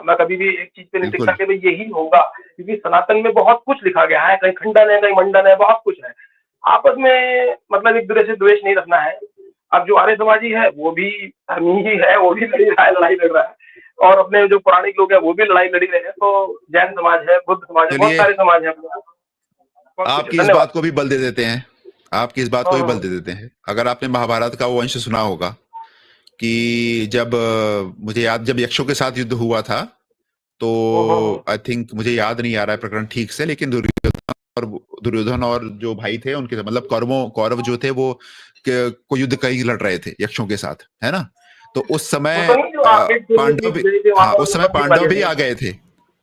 मैं कभी भी एक चीज पे नहीं टिकता बिल्कुल कि भाई यही होगा, क्योंकि सनातन में बहुत कुछ लिखा गया है, कहीं खंडन है, कहीं मंडन है, बहुत कुछ है। आपस में मतलब एक दूसरे से द्वेष नहीं रखना है। अब जो आर्य समाजी है वो भी धर्मी ही है, वो भी लड़ी रहा है, लड़ाई लड़ रहा है, और अपने जो पौराणिक लोग हैं वो भी लड़ाई लड़ी रहे हैं। तो जैन समाज है, बुद्ध समाज है, बहुत चलिए, सारे समाज हैं अपने यहाँ। बहुत कुछ है। आपकी इस बात धन्यवाद। को भी बल दे देते हैं, आपकी इस बात को भी बल हाँ। दे देते हैं। अगर आपने महाभारत का वो अंश सुना होगा कि जब मुझे याद, जब यक्षों के साथ युद्ध हुआ था, तो हो। आई थिंक मुझे याद नहीं आ रहा है प्रकरण ठीक से, लेकिन दुर्योधन और जो भाई थे उनके, मतलब कौरवों कौरव जो थे वो को युद्ध कहीं लड़ रहे थे यक्षों के साथ, है ना। तो उस वो समय तो नहीं जो आगे गोली पांडव जीत भी, गई थी वहां हाँ, पर उस समय भगवत गीता पांडव ले भी गए आ थे। गए थे,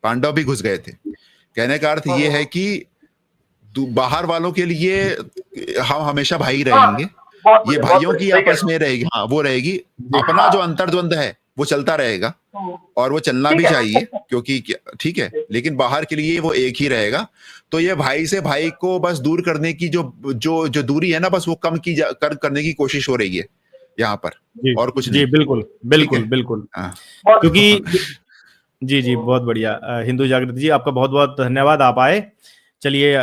पांडव भी घुस गए थे। कहने का अर्थ ये है कि बाहर वालों के लिए हम हमेशा भाई हाँ, रहेंगे, ये बहुत भाइयों बढ़िया, की सही कह आपस रहे हो। में रहेगी, हाँ वो रहेगी। जी अपना जो हाँ। अंतर्द्वंद है वो चलता रहेगा, और वो चलना ठीक भी है। चाहिए, क्योंकि ठीक है, लेकिन बाहर के लिए वो एक ही रहेगा। तो ये भाई से भाई को बस दूर करने की जो जो जो दूरी है ना, बस वो कम की करने की कोशिश हो रही है यहाँ पर, जी और कुछ जी, नहीं। बिल्कुल ठीक है। बिल्कुल बिल्कुल। हाँ। क्योंकि जी जी, बहुत बढ़िया। हिंदू जागृति जी, आपका बहुत बहुत धन्यवाद, आप आए। चलिए, जी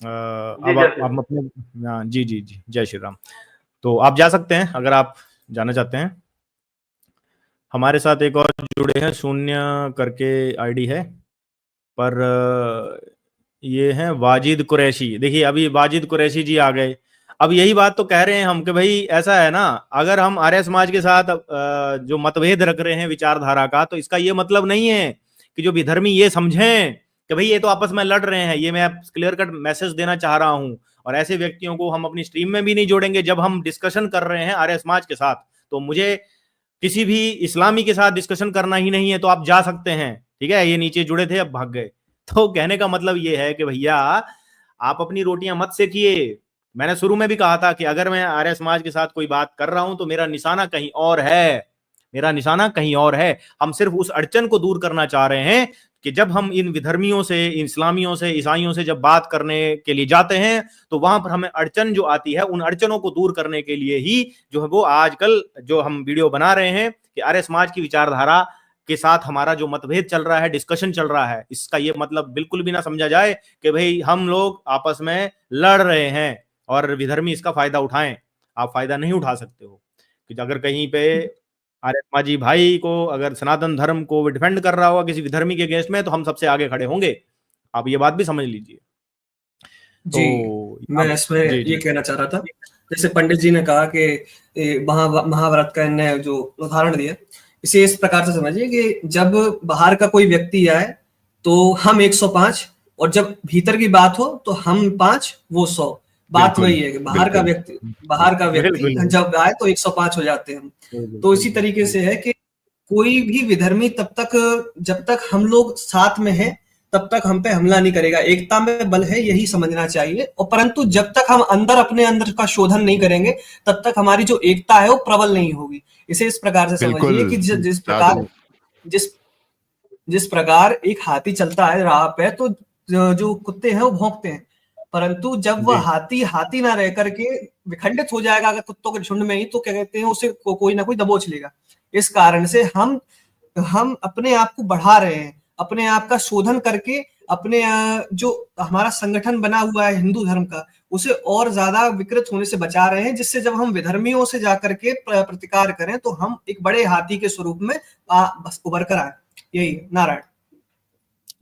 अब जैसे। हम अपने, हाँ, जी जी जी, जय श्री राम। तो आप जा सकते हैं अगर आप जाना चाहते हैं। हमारे साथ एक और जुड़े हैं, शून्य करके आईडी है, पर ये हैं वाजिद कुरैशी। देखिए, अभी वाजिद कुरैशी जी आ गए। अब यही बात तो कह रहे हैं हम कि भाई ऐसा है ना, अगर हम आर्य समाज के साथ जो मतभेद रख रहे हैं विचारधारा का, तो इसका ये मतलब नहीं है कि जो विधर्मी ये समझें कि भाई ये तो आपस में लड़ रहे हैं। ये मैं क्लियर कट मैसेज देना चाह रहा हूं। और ऐसे व्यक्तियों को हम अपनी स्ट्रीम में भी नहीं जोड़ेंगे जब हम डिस्कशन कर रहे हैं आर्य समाज के साथ। तो मुझे किसी भी इस्लामी के साथ डिस्कशन करना ही नहीं है, तो आप जा सकते हैं। ठीक है, ये नीचे जुड़े थे, अब भाग गए। तो कहने का मतलब ये है कि भैया, आप अपनी रोटियां मत सेकिए। मैंने शुरू में भी कहा था कि अगर मैं आर्य समाज के साथ कोई बात कर रहा हूं तो मेरा निशाना कहीं और है, मेरा निशाना कहीं और है। हम सिर्फ उस अड़चन को दूर करना चाह रहे हैं कि जब हम इन विधर्मियों से, इस्लामियों से, ईसाइयों से जब बात करने के लिए जाते हैं, तो वहां पर हमें अड़चन जो आती है, उन अड़चनों को दूर करने के लिए ही जो है वो आजकल जो हम वीडियो बना रहे हैं कि आर्य समाज की विचारधारा के साथ हमारा जो मतभेद चल रहा है, डिस्कशन चल रहा है, इसका ये मतलब बिल्कुल भी ना समझा जाए कि भाई हम लोग आपस में लड़ रहे हैं और विधर्मी इसका फायदा उठाएं। आप फायदा नहीं उठा सकते हो। कि अगर कहीं पे आर्य समाजी भाई को, अगर सनातन धर्म को डिफेंड कर रहा होगा किसी विधर्मी के अगेंस्ट में, तो हम सबसे आगे खड़े होंगे। आप ये बात भी समझ लीजिए। जी, तो मैं इसमें जी ये जी कहना चाह रहा था, जैसे पंडित जी ने कहा कि महाभारत का इन्होंने जो उदाहरण दिया, इसे इस प्रकार से समझिए कि जब बाहर का कोई व्यक्ति आए तो हम 105, और जब भीतर की बात हो तो हम 5 वो 100। बात बिल्कुल वही है कि बिल्कुल बाहर का व्यक्ति बिल्कुल जब आए तो 105 हो जाते हैं हम। तो इसी तरीके से है कि कोई भी विधर्मी तब तक, जब तक हम लोग साथ में हैं, तब तक हम पे हमला नहीं करेगा। एकता में बल है, यही समझना चाहिए। और परंतु जब तक हम अंदर अपने अंदर का शोधन नहीं करेंगे, तब तक हमारी जो एकता है वो प्रबल नहीं होगी। इसे इस प्रकार से बिल्कुल। समझिए कि जिस साधु। प्रकार जिस जिस प्रकार एक हाथी चलता है राह पे, तो जो कुत्ते हैं वो भौंकते हैं, परंतु जब वह जी हाथी हाथी ना रह करके विखंडित हो जाएगा अगर कुत्तों के झुंड में ही, तो क्या कहते हैं, उसे कोई ना कोई दबोच लेगा। इस कारण से हम अपने आप को बढ़ा रहे हैं, अपने आप का शोधन करके अपने जो हमारा संगठन बना हुआ है हिंदू धर्म का, उसे और ज्यादा विकृत होने से बचा रहे हैं, जिससे जब हम विधर्मियों से जाकर के प्रतिकार करें तो हम एक बड़े हाथी के स्वरूप में बस उभर कर आए। यही नारायण।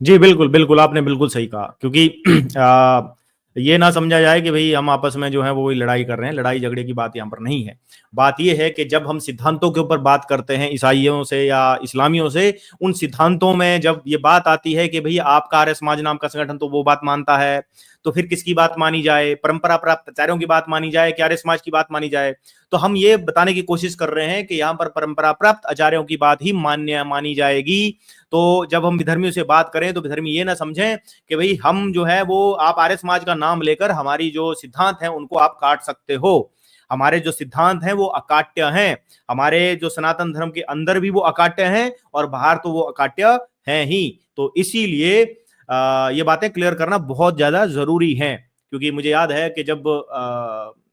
जी, बिल्कुल बिल्कुल, आपने बिल्कुल सही कहा। क्योंकि ये ना समझा जाए कि भाई हम आपस में जो है वो लड़ाई कर रहे हैं। लड़ाई झगड़े की बात यहाँ पर नहीं है। बात ये है कि जब हम सिद्धांतों के ऊपर बात करते हैं ईसाइयों से या इस्लामियों से, उन सिद्धांतों में जब ये बात आती है कि भाई आपका आर्य समाज नाम का संगठन तो वो बात मानता है, तो फिर किसकी बात मानी जाए? परंपरा प्राप्त आचार्यों की बात मानी जाए कि आर्य समाज की बात मानी जाए? तो हम ये बताने की कोशिश कर रहे हैं कि यहाँ पर परंपरा प्राप्त आचार्यों की बात ही मान्य मानी जाएगी। तो जब हम विधर्मियों से बात करें तो विधर्मी ये ना समझें कि भाई हम जो है वो, आप आर्य समाज का नाम लेकर हमारी जो सिद्धांत हैं उनको आप काट सकते हो। हमारे जो सिद्धांत हैं वो अकाट्य हैं। हमारे जो सनातन धर्म के अंदर भी वो अकाट्य हैं और बाहर तो वो अकाट्य हैं ही। तो इसीलिए ये बातें क्लियर करना बहुत ज्यादा जरूरी है। क्योंकि मुझे याद है कि जब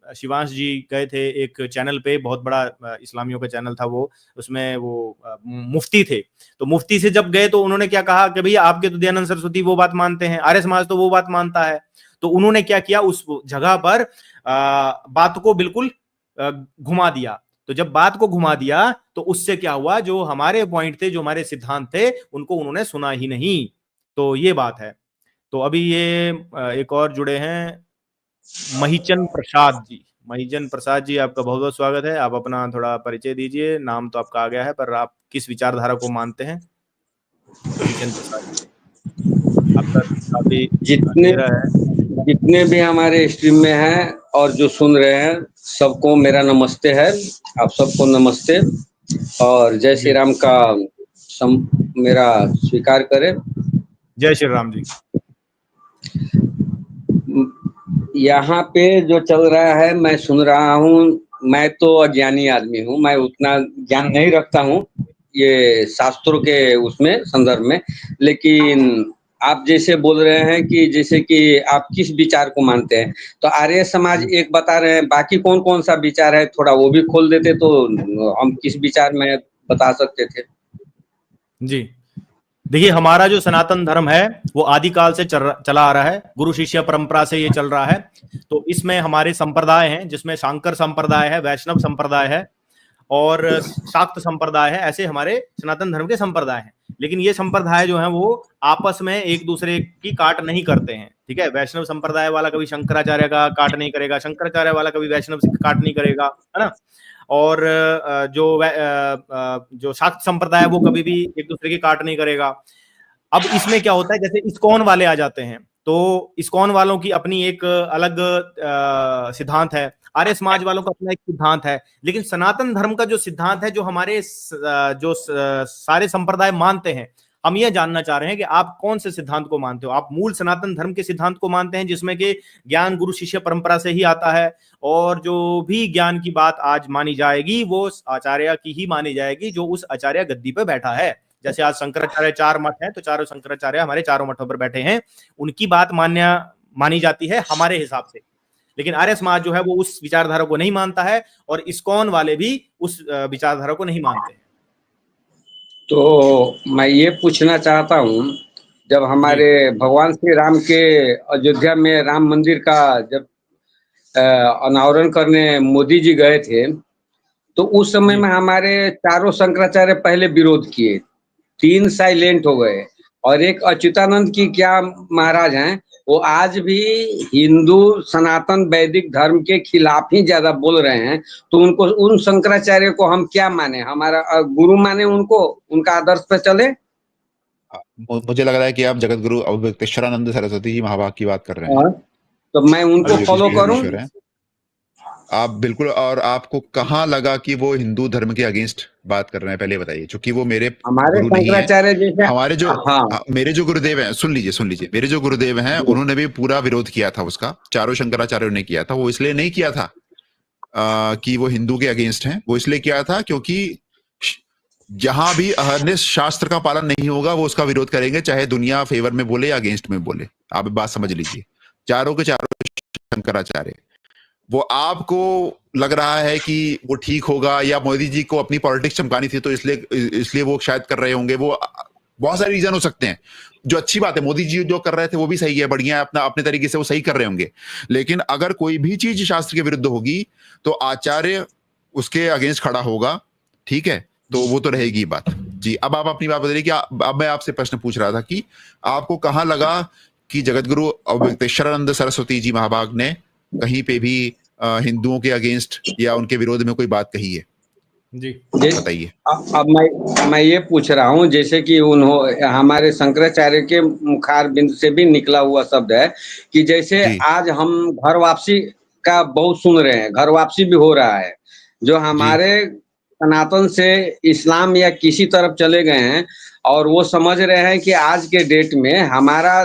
शिवांश जी गए थे एक चैनल पे, बहुत बड़ा इस्लामियों का चैनल था वो, उसमें वो मुफ्ती थे। तो मुफ्ती से जब गए तो उन्होंने क्या कहा कि भैया आपके तो दयानंद सरस्वती वो बात मानते हैं, आर्य समाज तो वो बात मानता है। तो उन्होंने क्या किया, उस जगह पर बात को बिल्कुल घुमा दिया। तो जब बात को घुमा दिया तो उससे क्या हुआ, जो हमारे पॉइंट थे, जो हमारे सिद्धांत थे, उनको उन्होंने सुना ही नहीं। तो ये बात है। तो अभी ये एक और जुड़े हैं, महिचन प्रसाद जी। महिचन प्रसाद जी, आपका बहुत बहुत स्वागत है। आप अपना थोड़ा परिचय दीजिए। नाम तो आपका आ गया है, पर आप किस विचारधारा को मानते हैं? महिचन प्रसाद जी, आपका काफी अंधेरा है। जितने भी हमारे स्ट्रीम में हैं और जो सुन रहे हैं, सबको मेरा नमस्ते है। आप सबको नमस्ते और जय श्री राम का मेरा स्वीकार करें। जय श्री राम जी। यहाँ पे जो चल रहा है मैं सुन रहा हूँ। मैं तो अज्ञानी आदमी हूँ, मैं उतना ज्ञान नहीं रखता हूँ ये शास्त्रों के उसमें संदर्भ में, लेकिन आप जैसे बोल रहे हैं कि जैसे कि आप किस विचार को मानते हैं, तो आर्य समाज एक बता रहे हैं, बाकी कौन कौन सा विचार है थोड़ा वो भी खोल देते तो हम किस विचार में बता सकते थे। जी देखिए, हमारा जो सनातन धर्म है वो आदिकाल से चला आ रहा है, गुरु शिष्य परंपरा से ये चल रहा है। तो इसमें हमारे संप्रदाय हैं, जिसमें शांकर संप्रदाय है, वैष्णव संप्रदाय है और शाक्त संप्रदाय है। ऐसे हमारे सनातन धर्म के संप्रदाय हैं। लेकिन ये संप्रदाय जो है वो आपस में एक दूसरे की काट नहीं करते हैं। ठीक है, वैष्णव संप्रदाय वाला कभी शंकराचार्य का काट नहीं करेगा, शंकराचार्य वाला कभी वैष्णव का काट नहीं करेगा, है ना। और जो शाक्त संप्रदाय है वो कभी भी एक दूसरे की काट नहीं करेगा। अब इसमें क्या होता है, जैसे इस्कॉन वाले आ जाते हैं, तो इस्कॉन वालों की अपनी एक अलग सिद्धांत है, आर्य समाज वालों का अपना एक सिद्धांत है। लेकिन सनातन धर्म का जो सिद्धांत है, जो हमारे जो सारे संप्रदाय मानते हैं, हम ये जानना चाह रहे हैं कि आप कौन से सिद्धांत को मानते हो। आप मूल सनातन धर्म के सिद्धांत को मानते हैं, जिसमें कि ज्ञान गुरु शिष्य परंपरा से ही आता है, और जो भी ज्ञान की बात आज मानी जाएगी वो आचार्य की ही मानी जाएगी, जो उस आचार्य गद्दी पे बैठा है। जैसे आज शंकराचार्य 4 मठ है, तो चारों शंकराचार्य हमारे चारों मठों पर बैठे हैं, उनकी बात मानी जाती है हमारे हिसाब से। लेकिन आर्य समाज जो है वो उस विचारधारा को नहीं मानता है, और इस्कॉन वाले भी उस विचारधारा को नहीं मानते हैं। तो मैं ये पूछना चाहता हूँ, जब हमारे भगवान श्री राम के अयोध्या में राम मंदिर का जब अनावरण करने मोदी जी गए थे, तो उस समय में हमारे चारों शंकराचार्य पहले विरोध किए, 3 साइलेंट हो गए, और एक अच्युतानंद की क्या महाराज हैं, वो आज भी हिंदू सनातन वैदिक धर्म के खिलाफ ही ज्यादा बोल रहे हैं। तो उनको, उन शंकराचार्य को हम क्या माने, हमारा गुरु माने उनको, उनका आदर्श पे चले? मुझे लग रहा है कि आप जगत गुरु अवधूतेश्वरानंद सरस्वती जी महाभाग की बात कर रहे हैं। तो मैं उनको फॉलो करूं? आप बिल्कुल। और आपको कहाँ लगा कि वो हिंदू धर्म के अगेंस्ट बात कर रहे हैं, पहले बताइए, क्योंकि वो मेरे हमारे शंकराचार्य जैसे हमारे जो मेरे जो गुरुदेव हैं, सुन लीजिए, मेरे जो गुरुदेव हैं उन्होंने भी पूरा विरोध किया था उसका, चारों शंकराचार्यों ने किया था। वो इसलिए नहीं किया था कि वो हिंदू के अगेंस्ट हैं, वो इसलिए किया था क्योंकि जहां भी अहरनिश शास्त्र का पालन नहीं होगा वो उसका विरोध करेंगे, चाहे दुनिया फेवर में बोले या अगेंस्ट में बोले। आप बात समझ लीजिए, चारों के चारों शंकराचार्य। वो आपको लग रहा है कि वो ठीक होगा, या मोदी जी को अपनी पॉलिटिक्स चमकानी थी तो इसलिए वो शायद कर रहे होंगे। वो बहुत सारे रीजन हो सकते हैं, जो अच्छी बात है, मोदी जी जो कर रहे थे वो भी सही है, बढ़िया है, अपने तरीके से वो सही कर रहे होंगे। लेकिन अगर कोई भी चीज शास्त्र के विरुद्ध होगी तो आचार्य उसके अगेंस्ट खड़ा होगा, ठीक है, तो वो तो रहेगी बात। जी, अब आप अपनी बात बताइए कि अब मैं आपसे प्रश्न पूछ रहा था कि आपको कहाँ लगा कि जगतगुरु अवधूतेश्वरानंद सरस्वती जी महाभाग ने कहीं पे भी हिंदुओं के अगेंस्ट या उनके विरोध में कोई बात कही है? जी बताइए। अब मैं ये पूछ रहा हूँ, जैसे कि हमारे शंकराचार्य के मुखार बिंद से भी निकला हुआ शब्द है कि जैसे आज हम घर वापसी का बहुत सुन रहे हैं, घर वापसी भी हो रहा है, जो हमारे सनातन से इस्लाम या किसी तरफ चले गए हैं, और वो समझ रहे हैं कि आज के डेट में हमारा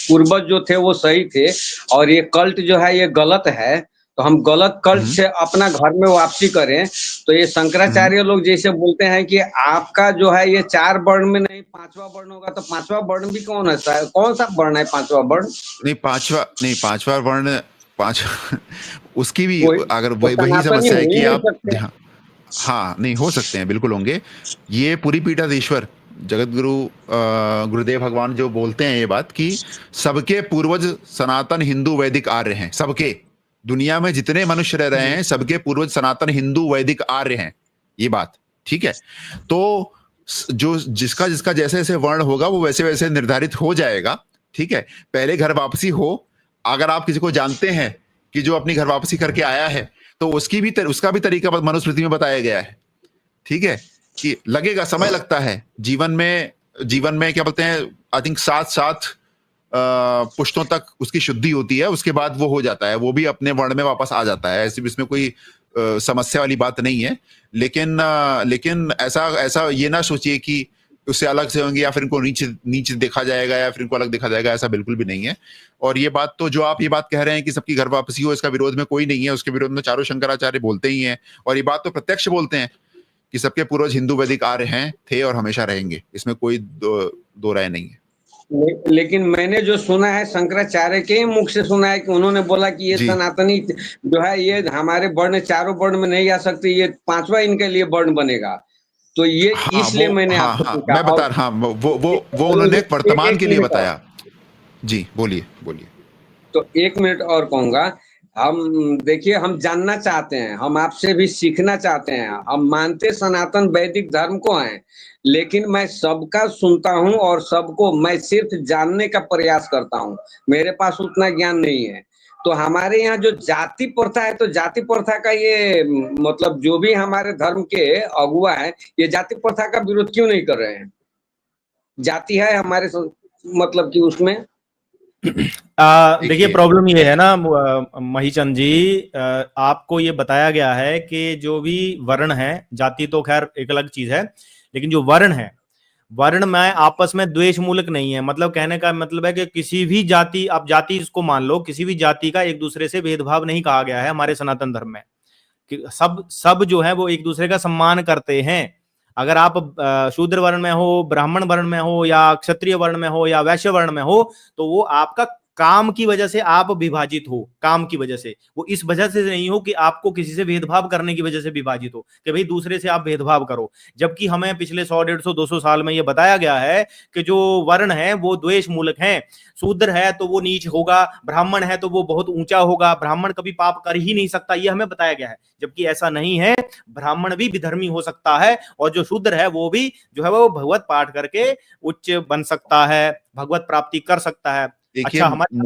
पूर्वज जो थे वो सही थे और ये कल्ट जो है ये गलत है, तो हम गलत कल्ट से अपना घर में वापसी करें। तो ये शंकराचार्य लोग जैसे बोलते हैं कि आपका जो है ये 4 वर्ण में नहीं 5वां वर्ण होगा, तो 5वां वर्ण भी कौन है? कौन सा वर्ण है 5वां वर्ण? नहीं, पांचवा 5 उसकी भी वही अगर तो वही सनातनी समस्या है हो ही कि नहीं आप सकते। हाँ नहीं हो सकते हैं, बिल्कुल होंगे। ये पूरी पीठाधीश्वर जगत गुरु गुरुदेव भगवान जो बोलते हैं ये बात कि सबके पूर्वज सनातन हिंदू वैदिक आर्य हैं, सबके दुनिया में जितने मनुष्य रह रहे हैं सबके पूर्वज सनातन हिंदू वैदिक आर्य हैं, ये बात ठीक है। तो जो जिसका जिसका जैसे जैसे वर्ण होगा वो वैसे वैसे निर्धारित हो जाएगा, ठीक है। पहले घर वापसी हो, अगर आप किसी को जानते हैं कि जो अपनी घर वापसी करके आया है तो उसका भी तरीका मनुस्मृति में बताया गया है, ठीक है। कि लगेगा, समय लगता है जीवन में क्या बोलते हैं, आई थिंक 7 पुश्तों तक उसकी शुद्धि होती है, उसके बाद वो हो जाता है, वो भी अपने वर्ण में वापस आ जाता है। ऐसे इसमें कोई समस्या वाली बात नहीं है। लेकिन ऐसा ये ना सोचिए कि उससे अलग से होंगे या फिर इनको नीचे देखा जाएगा या फिर इनको अलग देखा जाएगा, ऐसा बिल्कुल भी नहीं है। और ये बात तो जो आप ये बात कह रहे हैं कि सबकी घर वापसी हो, इसका विरोध में कोई नहीं है, उसके विरोध में चारों शंकराचार्य बोलते ही हैं, और ये बात तो प्रत्यक्ष बोलते हैं कि सबके पूर्वज हिंदू वैदिक आर्य हैं, थे और हमेशा रहेंगे, इसमें कोई दो राय नहीं है। लेकिन मैंने जो सुना है शंकराचार्य के ही मुख से सुना है कि उन्होंने बोला कि ये सनातनी जो है ये हमारे वर्ण चारों वर्ण में नहीं आ सकती, ये 5वां इनके लिए वर्ण बनेगा। तो ये इसलिए मैंने आपको पूछा। मैं बता रहा हूँ, वो उन्होंने वर्तमान के लिए बताया। जी बोलिए। तो 1 मिनट और कहूंगा। हम देखिए, हम जानना चाहते हैं, हम आपसे भी सीखना चाहते हैं। हम मानते सनातन वैदिक धर्म को हैं, लेकिन मैं सबका सुनता हूं और सबको मैं सिर्फ जानने का प्रयास करता हूं। मेरे पास उतना ज्ञान नहीं है। तो हमारे यहाँ जो जाति प्रथा है, तो जाति प्रथा का ये मतलब जो भी हमारे धर्म के अगुआ है, ये जाति प्रथा का विरोध क्यों नहीं कर रहे हैं? जाति है हमारे मतलब कि उसमें देखिए प्रॉब्लम ये है ना महीचंद जी, आपको ये बताया गया है कि जो भी वर्ण है, जाति तो खैर एक अलग चीज है, लेकिन जो वर्ण है, वर्ण में आपस में द्वेष मूलक नहीं है। मतलब कहने का मतलब है कि किसी भी जाति, आप जाति इसको मान लो, किसी भी जाति का एक दूसरे से भेदभाव नहीं कहा गया है हमारे सनातन धर्म में। कि सब जो है वो एक दूसरे का सम्मान करते हैं। अगर आप शूद्र वर्ण में हो, ब्राह्मण वर्ण में हो, या क्षत्रिय वर्ण में हो, या वैश्य वर्ण में हो, तो वो आपका काम की वजह से आप विभाजित हो, काम की वजह से। वो इस वजह से नहीं हो कि आपको किसी से भेदभाव करने की वजह से विभाजित हो, कि भाई दूसरे से आप भेदभाव करो। जबकि हमें पिछले 100, 150, 200 साल में ये बताया गया है कि जो वर्ण है वो द्वेष मूलक है। शूद्र है तो वो नीच होगा, ब्राह्मण है तो वो बहुत ऊंचा होगा, ब्राह्मण कभी पाप कर ही नहीं सकता, ये हमें बताया गया है। जबकि ऐसा नहीं है, ब्राह्मण भी विधर्मी हो सकता है, और जो शूद्र है वो भी जो है वो भगवत पाठ करके उच्च बन सकता है, भगवत प्राप्ति कर सकता है। अच्छा, हमारे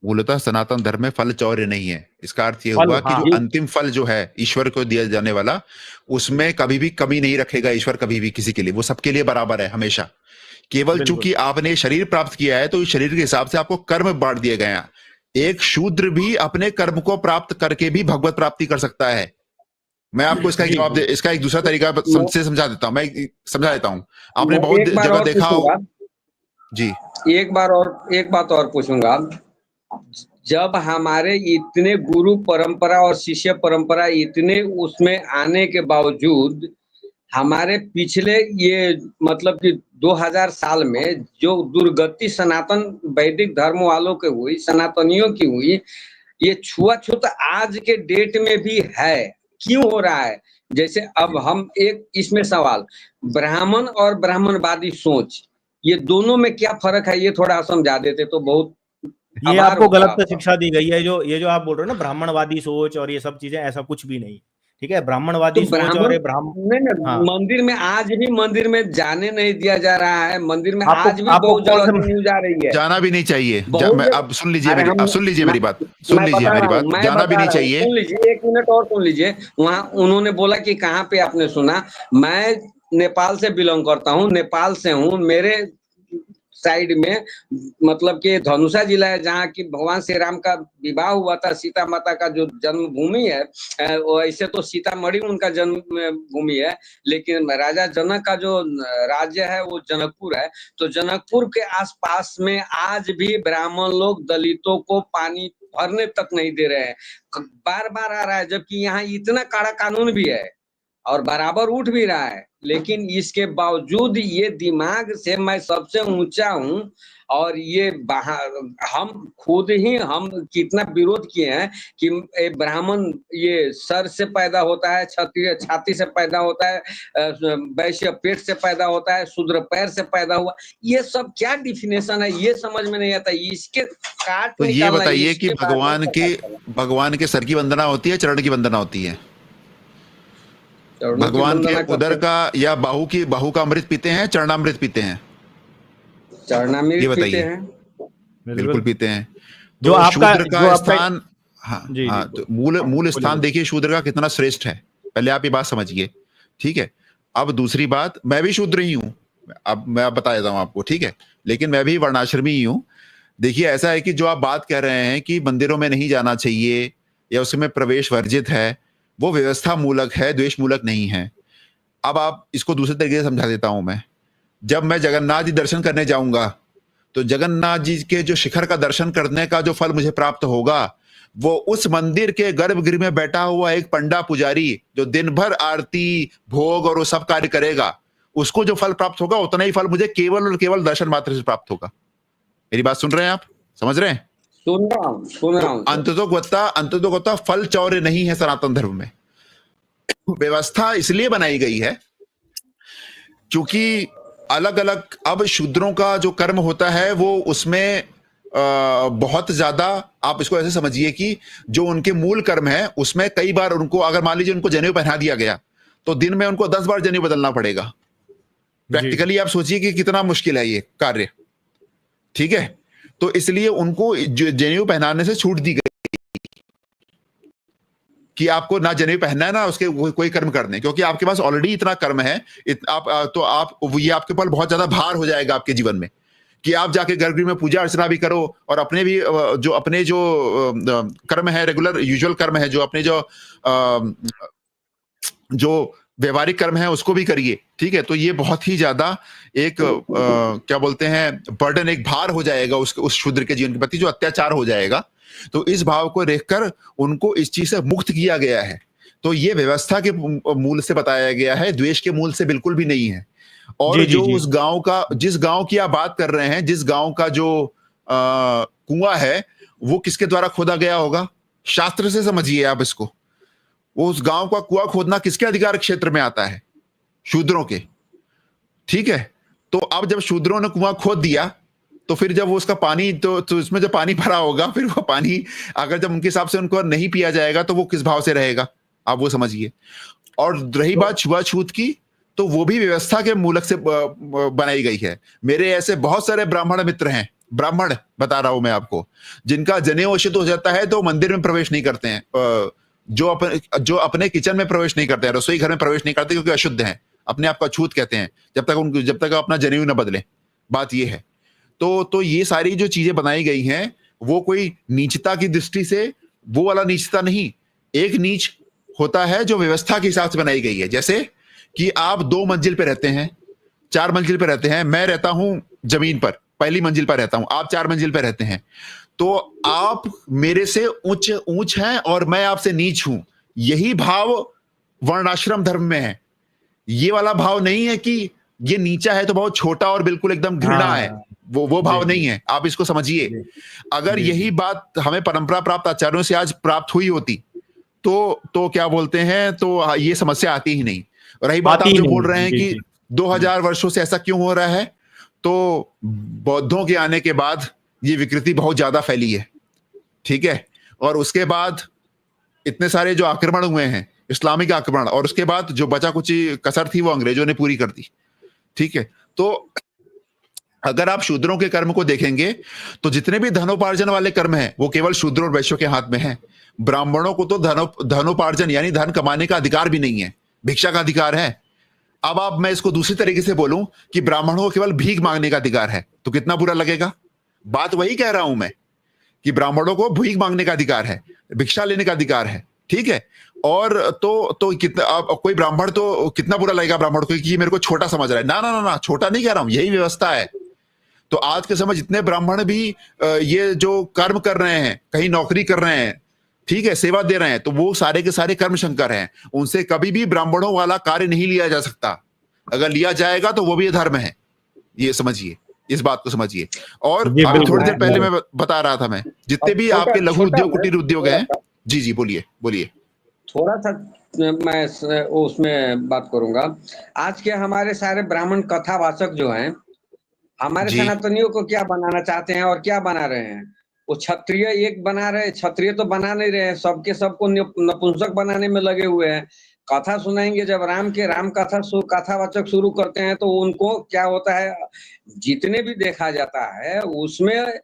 मूलतः सनातन धर्म में फल चौर्य नहीं है। इसका अर्थ ये हुआ कि जो अंतिम फल जो है ईश्वर को दिया जाने वाला, उसमें कभी भी कमी नहीं रखेगा ईश्वर, कभी भी किसी के लिए, वो सबके लिए बराबर है हमेशा। केवल चूंकि आपने शरीर प्राप्त किया है तो इस शरीर के हिसाब से आपको कर्म बांट दिए गए हैं। एक शूद्र भी अपने कर्म को प्राप्त करके भी भगवत प्राप्ति कर सकता है। मैं आपको इसका जवाब इसका एक दूसरा तरीका से समझा देता हूं, मैं समझा देता हूं। आपने बहुत जगह देखा हो जी। एक बात और पूछूंगा। जब हमारे इतने गुरु परंपरा और शिष्य परंपरा इतने उसमें आने के बावजूद हमारे पिछले ये मतलब कि 2000 साल में जो दुर्गति सनातन वैदिक धर्म वालों के हुई, सनातनियों की हुई, ये छुआछूत आज के डेट में भी है। क्यों हो रहा है? जैसे अब हम एक इसमें सवाल, ब्राह्मण और ब्राह्मणवादी सोच, ये दोनों में क्या फर्क है, ये थोड़ा समझा देते तो बहुत ये आपको गलत शिक्षा दी गई है। ये जो आप बोल रहे हो ना ब्राह्मणवादी सोच और ये सब चीजें, ऐसा कुछ भी नहीं, ठीक है। ब्राह्मणवादी तो सोच और मंदिर में आज भी मंदिर में जाने नहीं दिया जा रहा है। मंदिर में आज भी बहुत जगह न्यूज आ रही है, जाना भी नहीं चाहिए। अब सुन लीजिए मेरी बात, सुन लीजिए मेरी बात, जाना भी नहीं चाहिए। सुन लीजिए, 1 मिनट और सुन लीजिए। वहां उन्होंने बोला कि कहाँ पे आपने सुना, मैं नेपाल से बिलोंग करता हूँ, नेपाल से हूँ। मेरे साइड में मतलब कि धनुषा जिला है, जहाँ की भगवान श्री राम का विवाह हुआ था, सीता माता का जो जन्मभूमि है। वैसे तो सीतामढ़ी उनका जन्म भूमि है, लेकिन राजा जनक का जो राज्य है वो जनकपुर है। तो जनकपुर के आसपास में आज भी ब्राह्मण लोग दलितों को पानी भरने तक नहीं दे रहे हैं। बार बार आ रहा है, जबकि यहाँ इतना कड़ा कानून भी है। और बराबर उठ भी रहा है, लेकिन इसके बावजूद ये दिमाग से मैं सबसे ऊंचा हूं, और ये हम खुद ही हम कितना विरोध किए हैं कि ब्राह्मण ये सर से पैदा होता है, छाती से पैदा होता है, वैश्य पेट से पैदा होता है, शूद्र पैर से पैदा हुआ। ये सब क्या डिफिनेशन है, ये समझ में नहीं आता। इसके काट तो ये बताइए कि भगवान के सर की वंदना होती है, चरण की वंदना होती है? भगवान के उदर का या बाहु का अमृत पीते हैं, चरणामृत पीते हैं? चरणामृत पीते हैं, बिल्कुल पीते हैं। जो तो आपका शूद्र का स्थान, हाँ, तो मूल स्थान देखिए शूद्र का कितना श्रेष्ठ है, पहले आप ये बात समझिए, ठीक है। अब दूसरी बात, मैं भी शूद्र ही हूं, अब मैं बता देता हूं आपको, ठीक है, लेकिन मैं भी वर्णाश्रमी ही हूं। देखिए ऐसा है कि जो आप बात कह रहे हैं कि मंदिरों में नहीं जाना चाहिए या उसमें प्रवेश वर्जित है, वो व्यवस्था मूलक है, द्वेष मूलक नहीं है। अब आप इसको दूसरे तरीके से समझा देता हूं मैं। जब मैं जगन्नाथ जी दर्शन करने जाऊंगा तो जगन्नाथ जी के जो शिखर का दर्शन करने का जो फल मुझे प्राप्त होगा, वो उस मंदिर के गर्भगृह में बैठा हुआ एक पंडा पुजारी जो दिन भर आरती भोग और वो सब कार्य करेगा, उसको जो फल प्राप्त होगा उतना ही फल मुझे केवल और केवल दर्शन मात्र से प्राप्त होगा। मेरी बात सुन रहे हैं आप, समझ रहे हैं? सुन रहा हूं। अंततोगत्वा फल चौर्य नहीं है सनातन धर्म में। व्यवस्था इसलिए बनाई गई है क्योंकि अलग अलग, अब शूद्रों का जो कर्म होता है वो उसमें बहुत ज्यादा, आप इसको ऐसे समझिए कि जो उनके मूल कर्म है उसमें कई बार उनको, अगर मान लीजिए उनको जनेऊ पहना दिया गया तो दिन में उनको 10 बार जनेऊ बदलना पड़ेगा। प्रैक्टिकली आप सोचिए कि कितना मुश्किल है ये कार्य, ठीक है। तो इसलिए उनको जनेऊ पहनाने से छूट दी गई कि आपको ना जनेऊ पहनना है ना उसके कोई कर्म करने, क्योंकि आपके पास ऑलरेडी इतना कर्म है, ये आपके ऊपर बहुत ज्यादा भार हो जाएगा आपके जीवन में कि आप जाके गर्भगृह में पूजा अर्चना भी करो और अपने जो कर्म है, रेगुलर यूजुअल कर्म है, जो अपने जो व्यवहारिक कर्म है उसको भी करिए, ठीक है। तो ये बहुत ही ज्यादा एक क्या बोलते हैं, बर्डन, एक भार हो जाएगा उस शूद्र के जीवन के प्रति, जो अत्याचार हो जाएगा। तो इस भाव को देखकर उनको इस चीज से मुक्त किया गया है। तो ये व्यवस्था के मूल से बताया गया है, द्वेष के मूल से बिल्कुल भी नहीं है। और जो उस गांव का, जिस गांव की आप बात कर रहे हैं, जिस गांव का जो कुआं है वो किसके द्वारा खोदा गया होगा? शास्त्र से समझिए आप इसको। वो उस गांव का कुआं खोदना किसके अधिकार क्षेत्र में आता है? शूद्रों के, ठीक है। तो अब जब शूद्रों ने कुआं खोद दिया तो फिर जब वो उसका पानी, तो इसमें जो पानी भरा होगा, फिर वो पानी अगर जब उनके हिसाब से उनको नहीं पिया जाएगा तो वो किस भाव से रहेगा, आप वो समझिए। और रही बात छुआछूत की, तो वो भी व्यवस्था के मूलक से बनाई गई है। मेरे ऐसे बहुत सारे ब्राह्मण मित्र हैं, ब्राह्मण बता रहा हूं मैं आपको, जिनका जनेऊ अशुद्ध हो जाता है तो मंदिर में प्रवेश नहीं करते हैं, जो अपने किचन में प्रवेश नहीं करते हैं, रसोई घर में प्रवेश नहीं करते क्योंकि अशुद्ध हैं, अपने आप का छूत कहते हैं, जब तक अपना जनेऊ न बदले। बात ये है। तो ये सारी जो चीजें बनाई गई हैं वो कोई नीचता की दृष्टि से, वो वाला नीचता नहीं। एक नीच होता है जो व्यवस्था के हिसाब से बनाई गई है। जैसे कि आप 2 मंजिल पे रहते हैं, 4 मंजिल पे रहते हैं, मैं रहता हूं जमीन पर, पहली मंजिल पर रहता हूं, आप 4 मंजिल पे रहते हैं, तो आप मेरे से ऊंच हैं और मैं आपसे नीच हूं। यही भाव वर्णाश्रम धर्म में है। ये वाला भाव नहीं है कि ये नीचा है तो बहुत छोटा और बिल्कुल एकदम घृणा है, वो भाव नहीं है। आप इसको समझिए। अगर यही बात हमें परंपरा प्राप्त आचार्यों से आज प्राप्त हुई होती तो क्या बोलते हैं, तो ये समस्या आती ही नहीं। रही बात आप जो बोल रहे हैं कि 2000 वर्षों से ऐसा क्यों हो रहा है, तो बौद्धों के आने के बाद ये विकृति बहुत ज्यादा फैली है, ठीक है। और उसके बाद इतने सारे जो आक्रमण हुए हैं, इस्लामिक आक्रमण, और उसके बाद जो बचा कुछ कसर थी वो अंग्रेजों ने पूरी कर दी, ठीक है। तो अगर आप शूद्रों के कर्म को देखेंगे तो जितने भी धनोपार्जन वाले कर्म हैं वो केवल शूद्रों और वैश्यों के हाथ में हैं। ब्राह्मणों को तो धनोपार्जन यानी धन कमाने का अधिकार भी नहीं है, भिक्षा का अधिकार है। अब मैं इसको दूसरी तरीके से बोलूं कि ब्राह्मणों को केवल भीख मांगने का अधिकार है, तो कितना बुरा लगेगा। बात वही कह रहा हूं मैं कि ब्राह्मणों को भीख मांगने का अधिकार है, भिक्षा लेने का अधिकार है, ठीक है। और तो कितना कोई ब्राह्मण, तो कितना बुरा लगेगा ब्राह्मण को कि मेरे को छोटा समझ रहा है। ना, छोटा नहीं कह रहा हूं, यही व्यवस्था है। तो आज के समय जितने ब्राह्मण भी ये जो कर्म कर रहे हैं, कहीं नौकरी कर रहे हैं, ठीक है, सेवा दे रहे हैं, तो वो सारे के सारे कर्म शंकर हैं, उनसे कभी भी ब्राह्मणों वाला कार्य नहीं लिया जा सकता। अगर लिया जाएगा तो वो भी धर्म है, ये समझिए, इस बात को समझिए। और अभी थोड़ी देर पहले मैं बता रहा था, मैं जितने भी आपके लघु उद्योग कुटीर उद्योग हैं, जी बोलिए बोलिए। थोड़ा सा मैं उसमें बात करूंगा। आज के हमारे सारे ब्राह्मण कथावाचक जो हैं, हमारे सनातनियों को क्या बनाना चाहते हैं और क्या बना रहे हैं? वो क्षत्रिय एक बना रहे, क्षत्रिय तो बना नहीं रहे हैं, सबके सबको नपुंसक बनाने में लगे हुए हैं। कथा सुनाएंगे, जब राम कथा कथावाचक शुरू करते हैं तो उनको क्या होता है, जितने भी देखा जाता है उसमें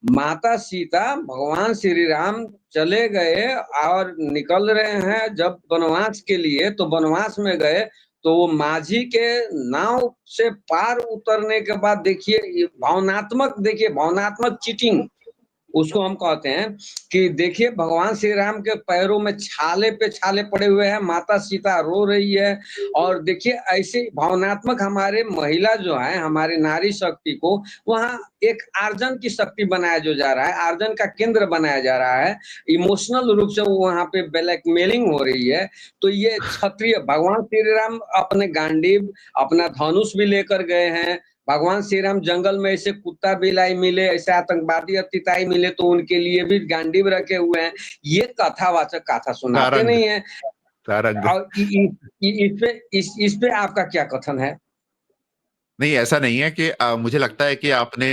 माता सीता भगवान श्री राम चले गए और निकल रहे हैं जब वनवास के लिए, तो वनवास में गए तो वो माझी के नाव से पार उतरने के बाद देखिए भावनात्मक चीटिंग उसको हम कहते हैं कि देखिए भगवान श्री राम के पैरों में छाले पे छाले पड़े हुए हैं, माता सीता रो रही है। और देखिए ऐसे भावनात्मक हमारे महिला जो है, हमारी नारी शक्ति को वहाँ एक आर्जन की शक्ति बनाया जो जा रहा है, आर्जन का केंद्र बनाया जा रहा है, इमोशनल रूप से वहाँ पे ब्लैकमेलिंग हो रही है। तो ये क्षत्रिय भगवान श्री राम अपने गांडीव अपना धनुष भी लेकर गए हैं। भगवान श्री राम जंगल में ऐसे कुत्ता बिलाई मिले, ऐसे आतंकवादी अतिताई मिले तो उनके लिए भी गांडीव रखे हुए हैं। ये कथावाचक कथा सुनाते नहीं है। और इस पे आपका क्या कथन है? नहीं, ऐसा नहीं है कि मुझे लगता है कि आपने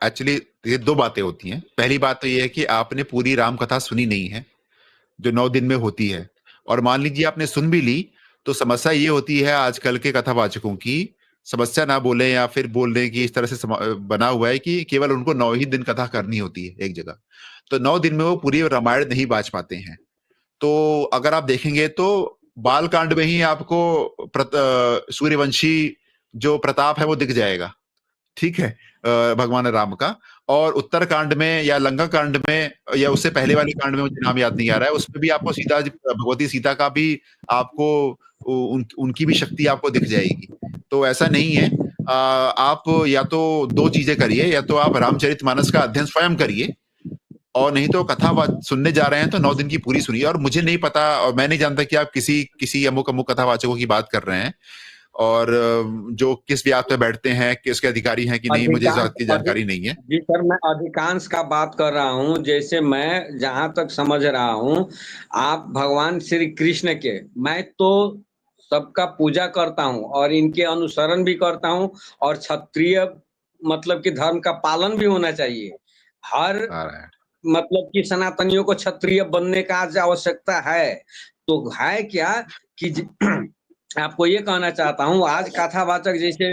एक्चुअली ये दो बातें होती हैं। पहली बात तो ये है कि आपने पूरी राम कथा सुनी नहीं है जो 9 दिन में होती है, और मान लीजिए आपने सुन भी ली तो समस्या ये होती है आजकल के कथावाचकों की, समस्या ना बोले या फिर बोलने की इस तरह से बना हुआ है कि केवल उनको 9 ही दिन कथा करनी होती है एक जगह, तो 9 दिन में वो पूरी रामायण नहीं बांच पाते हैं। तो अगर आप देखेंगे तो बाल कांड में ही आपको सूर्यवंशी जो प्रताप है वो दिख जाएगा, ठीक है, भगवान राम का। और उत्तर कांड में या लंका कांड में या उससे पहले वाले कांड में, मुझे नाम याद नहीं आ रहा है, उसमें भी आपको सीता भगवती सीता का भी आपको उनकी भी शक्ति आपको दिख जाएगी। तो ऐसा नहीं है, आप या तो 2 चीजें करिए, या तो आप रामचरितमानस का अध्ययन स्वयं करिए, और नहीं तो कथा सुनने जा रहे हैं तो 9 दिन की पूरी सुनिए। और मुझे नहीं पता, और मैं नहीं जानता कि आप किसी अमुक कथावाचकों की बात कर रहे हैं और जो किस व्यास पे बैठते हैं, किसके अधिकारी हैं कि नहीं, मुझे इस बात की जानकारी नहीं है। जी सर, मैं अधिकांश का बात कर रहा हूँ। जैसे मैं जहां तक समझ रहा हूँ, आप भगवान श्री कृष्ण के, मैं तो सबका पूजा करता हूँ और इनके अनुसरण भी करता हूँ, और क्षत्रिय मतलब कि धर्म का पालन भी होना चाहिए। हर मतलब कि सनातनियों को क्षत्रिय बनने का आज आवश्यकता है। तो है क्या कि आपको ये कहना चाहता हूँ, आज कथावाचक जैसे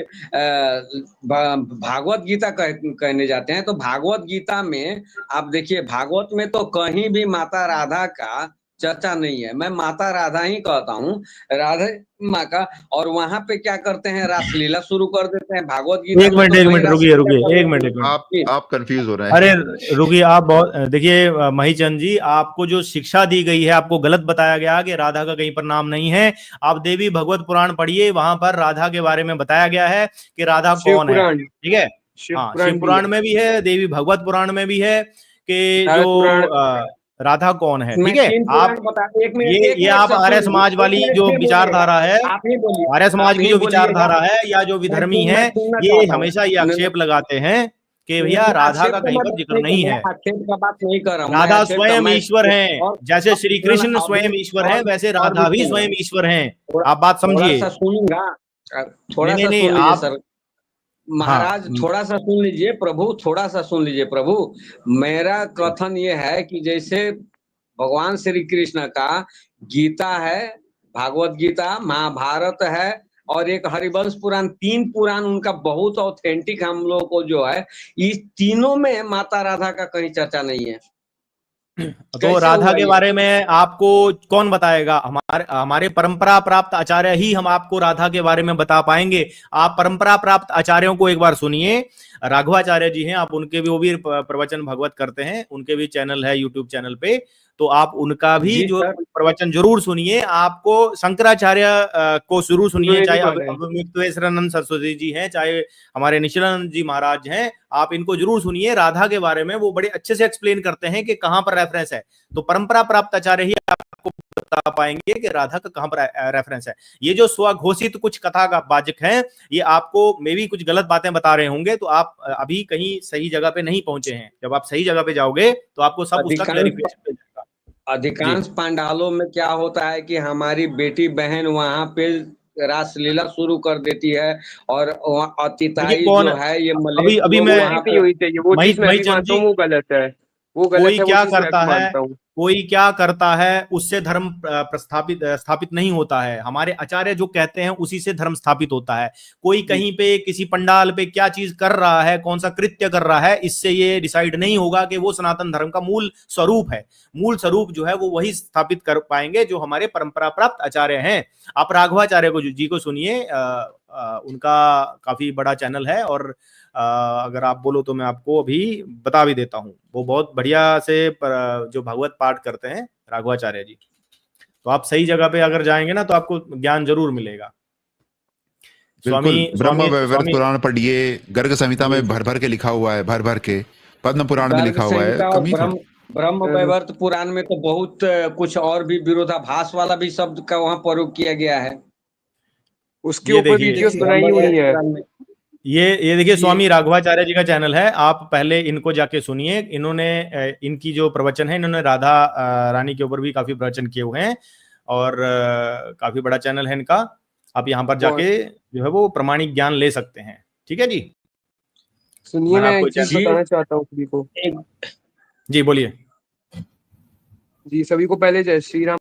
भागवत गीता कहने जाते हैं, तो भागवत गीता में आप देखिए, भागवत में तो कहीं भी माता राधा का चर्चा नहीं है। मैं माता राधा ही कहता हूँ, राधा माँ का। और वहां पे क्या करते हैं, रासलीला शुरू कर देते हैं। भागवत गीता एक मिनट रुकिए, आप कंफ्यूज हो रहे हैं। अरे रुकिए, आप बहुत देखिए महीचंद जी, आपको जो शिक्षा दी गई है, आपको गलत बताया गया कि राधा का कहीं पर नाम नहीं है। आप देवी भगवत पुराण पढ़िए, वहां पर राधा के बारे में बताया गया है कि राधा कौन है, ठीक है। हाँ, शिव पुराण में भी है, देवी भगवत पुराण में भी है कि जो राधा कौन है, ठीक है। आप ये आप आर्य समाज वाली जो विचारधारा है, आर्य समाज की जो विचारधारा है या जो विधर्मी है, ये हमेशा ये आक्षेप लगाते हैं कि भैया राधा का कहीं पर जिक्र नहीं है। राधा स्वयं ईश्वर हैं, जैसे श्री कृष्ण स्वयं ईश्वर हैं, वैसे राधा भी स्वयं ईश्वर हैं। आप बात समझिए। थोड़ा सा सर महाराज, थोड़ा सा सुन लीजिए प्रभु, थोड़ा सा सुन लीजिए प्रभु। मेरा कथन ये है कि जैसे भगवान श्री कृष्ण का गीता है, भागवत गीता, महाभारत है और एक हरिवंश पुराण, 3 पुराण उनका बहुत ऑथेंटिक हम लोग को जो है, इस तीनों में माता राधा का कहीं चर्चा नहीं है। तो राधा के बारे में आपको कौन बताएगा? हमारे परंपरा प्राप्त आचार्य ही हम आपको राधा के बारे में बता पाएंगे। आप परंपरा प्राप्त आचार्यों को एक बार सुनिए। राघवाचार्य जी हैं, आप उनके भी, वो भी प्रवचन भगवत करते हैं, उनके भी चैनल है यूट्यूब चैनल पे, तो आप उनका भी जी जो सर। प्रवचन जरूर सुनिए। आपको शंकराचार्य को जरूर सुनिए, चाहे अद्वैतानंद सरस्वती जी हैं, चाहे हमारे निशिलानंद जी महाराज हैं, आप इनको जरूर सुनिए। राधा के बारे में वो बड़े अच्छे से एक्सप्लेन करते हैं कि कहां पर रेफरेंस है। तो परंपरा प्राप्त आचार्य ही आपको बता पाएंगे कि राधा का कहां पर रेफरेंस है। ये जो स्वघोषित कुछ कथा का वाचक हैं, ये आपको मे भी कुछ गलत बातें बता रहे होंगे, तो आप अभी कहीं सही जगह पे नहीं पहुंचे हैं। जब आप सही जगह पे जाओगे तो आपको सब उसका क्लैरिफिकेशन मिल जाएगा। अधिकांश पंडालों में क्या होता है कि हमारी बेटी बहन वहां पे रासलीला शुरू कर देती है, और अतिताई जो है ये मलेच्छ अभी लोग मैं वहां नहीं होनी चाहिए वो चीज, मैं भी महीचंद मानता हूँ जी, वो गलत है, वो गलत कोई है, वो क्या चीज मैं करता भी है, मानता हूँ। कोई क्या करता है उससे धर्म स्थापित नहीं होता है। हमारे आचार्य जो कहते हैं उसी से धर्म स्थापित होता है। कोई कहीं पे किसी पंडाल पे क्या चीज कर रहा है, कौन सा कृत्य कर रहा है, इससे ये डिसाइड नहीं होगा कि वो सनातन धर्म का मूल स्वरूप है। मूल स्वरूप जो है वो वही स्थापित कर पाएंगे जो हमारे परंपरा प्राप्त आचार्य हैं। आप राघवाचार्य को जी को सुनिए, उनका काफी बड़ा चैनल है, और अगर आप बोलो तो मैं आपको अभी बता भी देता हूँ। वो बहुत बढ़िया से जो भागवत पाठ करते हैं राघवाचार्य जी। तो आप सही जगह पे अगर जाएंगे ना तो आपको ज्ञान जरूर मिलेगा। बिल्कुल, ब्रह्म वैवर्त पुराण पढ़िए, गर्ग संहिता में भर भर के लिखा हुआ है, भर भर के पद्म पुराण में लिखा हुआ है। कमी ब्रह्म वैवर्त पुराण में तो बहुत कुछ और भी विरोधाभास वाला भी शब्द का वहां प्रयोग किया गया है। उसके ऊपर वीडियोस बनाई हुई है। ये देखिए स्वामी राघवाचार्य जी का चैनल है, आप पहले इनको जाके सुनिए। इन्होंने इनकी जो प्रवचन है, इन्होंने राधा रानी के ऊपर भी काफी प्रवचन किए हुए हैं, और काफी बड़ा चैनल है इनका। आप यहाँ पर जाके जो है वो प्रमाणिक ज्ञान ले सकते हैं। ठीक है जी, सुनिए मैं एक चीज बताना चाहता हूँ सभी को। जी बोलिए। जी सभी को पहले जय श्री राम।